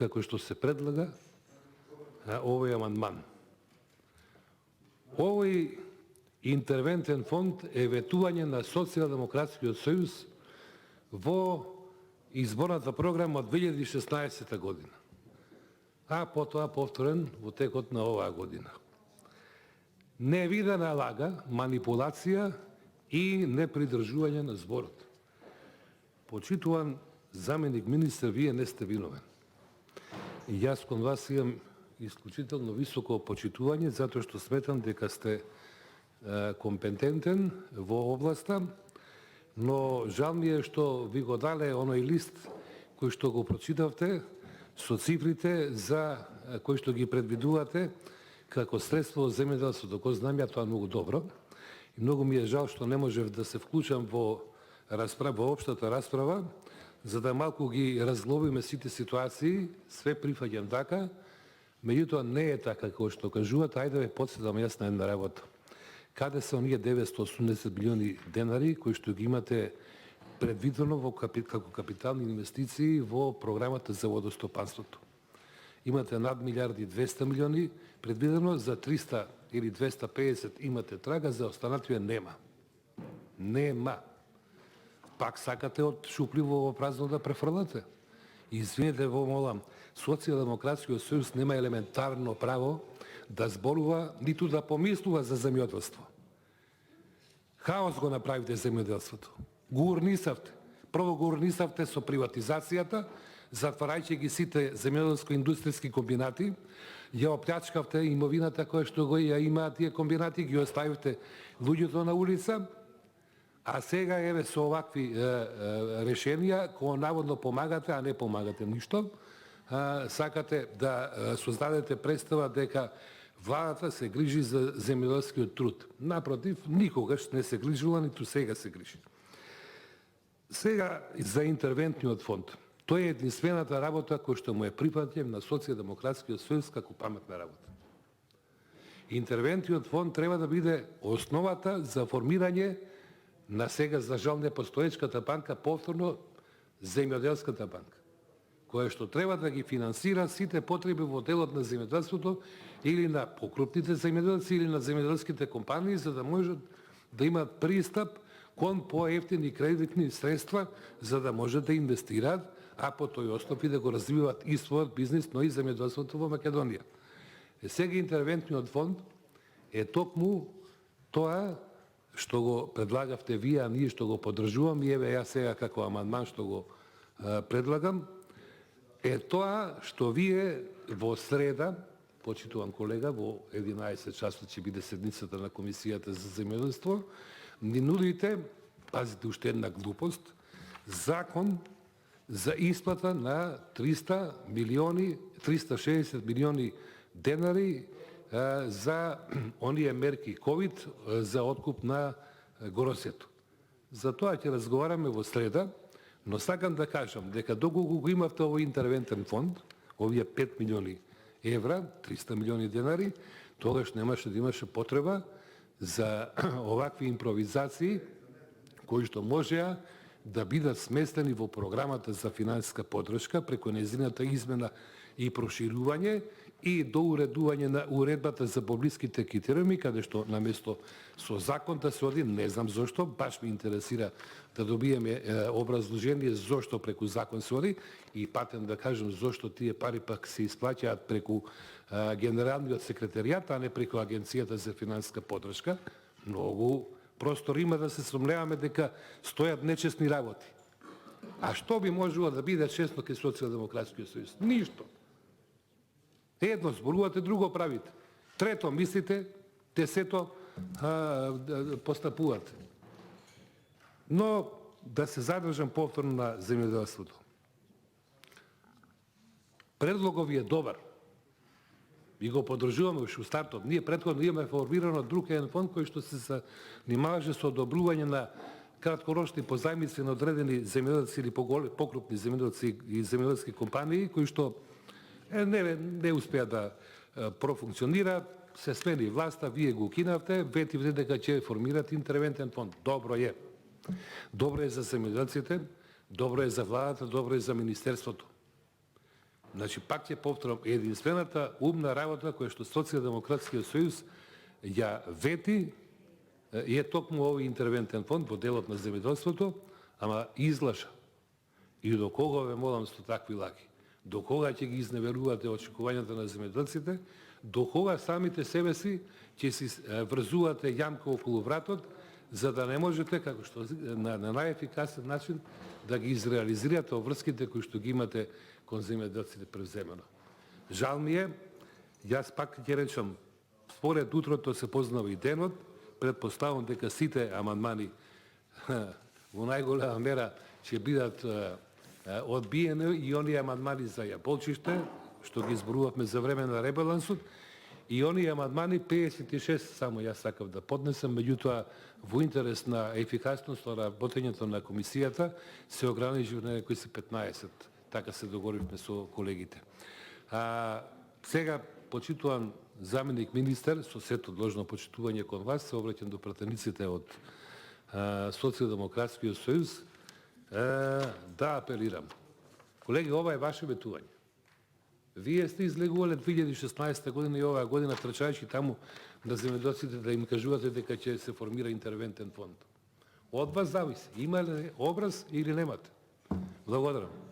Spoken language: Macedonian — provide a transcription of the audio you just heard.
како што се предлага овој амандман. Овој интервентен фонд е ветување на Социјалдемократскиот сојуз во изборната програма од 2016 година, а потоа повторен во текот на оваа година. Невидена лага, манипулација и непридржување на зборот. Почитуван заменик министар, вие не сте виновен. И јас кон вас имам исклучително високо почитување, затоа што сметам дека сте компетентен во областа, но жал ми е што ви го дале оној лист кој што го прочитавте со цифрите за кои што ги предвидувате како средство за земјоделството. Го знам ја тоа многу добро и многу ми е жал што не можев да се вклучам во општата расправа, за да малку ги разглобиме сите ситуации. Све прифаќам така, меѓутоа не е така како што кажуват. Ајде да ве потсетам јас на една работа. Каде се оние 980 милиони денари кои што ги имате предвидено како капитални инвестиции во програмата за водостопанството? Имате над милиарди 200 милиони предвидено, за 300 или 250 имате трага, за останативе нема. Нема. Пак сакате од шупливо во празно да префрлате. Извинете, во молам, Социјалдемократскиот сојуз нема елементарно право да зборува, ниту да помислува за земјоделство. Хаос го направите земјоделството. Го урнисавте. Прво го урнисавте со приватизацијата, затварајќи ги сите земјоделско-индустријски комбинати, ја оплячкавте имовината која што го ја имаат тие комбинати, ги оставивте луѓето на улица, а сега еве со овакви решенија, кои наводно помагате, а не помагате ништо, сакате да создадете представа дека владата се грижи за земјоделскиот труд. Напротив, никогаш не се грижила, ниту сега се грижи. Сега за интервентниот фонд. Тој е единствената работа која што му е припатен на Социјалдемократскиот сојуз како паметна работа. Интервентниот фонд треба да биде основата за формирање на сега, за жал, непостоечката банка, повторно земјоделската банка, која што треба да ги финансира сите потреби во делот на земјоделството или на покрупните земјоделци или на земјоделските компании, за да можат да имат пристап кон поевтини кредитни средства, за да можат да инвестираат, а по тој основ и да го развиваат и својот бизнис, но и земјоделството во Македонија. Сега интервентниот фонд е токму тоа што го предлагавте вие, а ние што го поддржувам, и еве јас сега како амандман што го предлагам, е тоа што вие во среда, почитуван колега, во 11 часот ќе биде седницата на Комисијата за земјоделство, ни нудите, пазите уште една глупост, закон за исплата на 360 милиони денари за оние мерки ковид за откуп на гросјето. За тоа ќе разговараме во среда, но сакам да кажам дека доколку го имавте овој интервентен фонд, овие 5 милиони евра, 300 милиони денари, тогаш немаше да имаше потреба за овакви импровизации кои што можеа да бидат сместени во програмата за финансиска поддршка преку нејзината измена и проширување и доуредување на уредбата за поблиските критериуми, каде што наместо со закон да се оди, не знам зошто, баш ме интересира да добиеме образложение зошто преку закон се оди и патем да кажем зошто тие пари пак се исплаќаат преку генералниот секретаријат, а не преку Агенцијата за финансиска поддршка. Многу простор има да се сомневаме дека стојат нечесни работи. А што би можело да биде честно кај Социјалдемократскиот сојуз? Ништо. Едно зборувате, друго правите. Трето мислите, десето постапувате. Но да се задржам повторно на земјоделството. Предлогот ви е добар. И го поддржуваме уште у стартот. Ние претходно имаме формирано друг еден фонд кој што се занимаваше со одобрување на краткорочни позајмици на одредени земјоделци или покрупни земјоделци и земјоделски компании кои што не успеа да профункционираат, се смени власта, вие го укинавте, ветивте дека ќе формират интервентен фонд. Добро е. Добро е за земјоделците, добро е за владата, добро е за министерството. Значи, пак ќе повторам, единствената умна работа која што Социјалдемократскиот сојуз ја вети е токму овој интервентен фонд во делот на земјоделството, ама излаша. И до кога ве молам со такви лаки? До кога ќе ги изневерувате очекувањата на земјоделците? До кога самите себе си ќе си врзувате јамка околу вратот, за да не можете, како што на најефикасен начин, да ги изреализирате обврските кои што ги имате кон земјоделците превземено. Жал ми е, јас пак ќе речам, според утрото се познава и денот, предпоставам дека сите амандмани во најголема мера ќе бидат одбиени и оние амандмани за јаболчиште, што ги изборувавме за време на ребалансот, и оние амандмани 56 само јас сакав да поднесам, меѓутоа во интерес на ефикасност на работењето на комисијата се ограничи на некои се 15, така се договоривме со колегите. Сега, почитуван заменик министер, со сето должно почитување кон вас, се обраќам до пратениците од Социјалдемократскиот сојуз, да апелирам. Колеги, ова е ваше ветување. Вие сте излегувале 2016 година и оваа година трчајќи таму на земјоделците да им кажувате дека ќе се формира интервентен фонд. Од вас зависи, има ли образ или немате. Благодарам.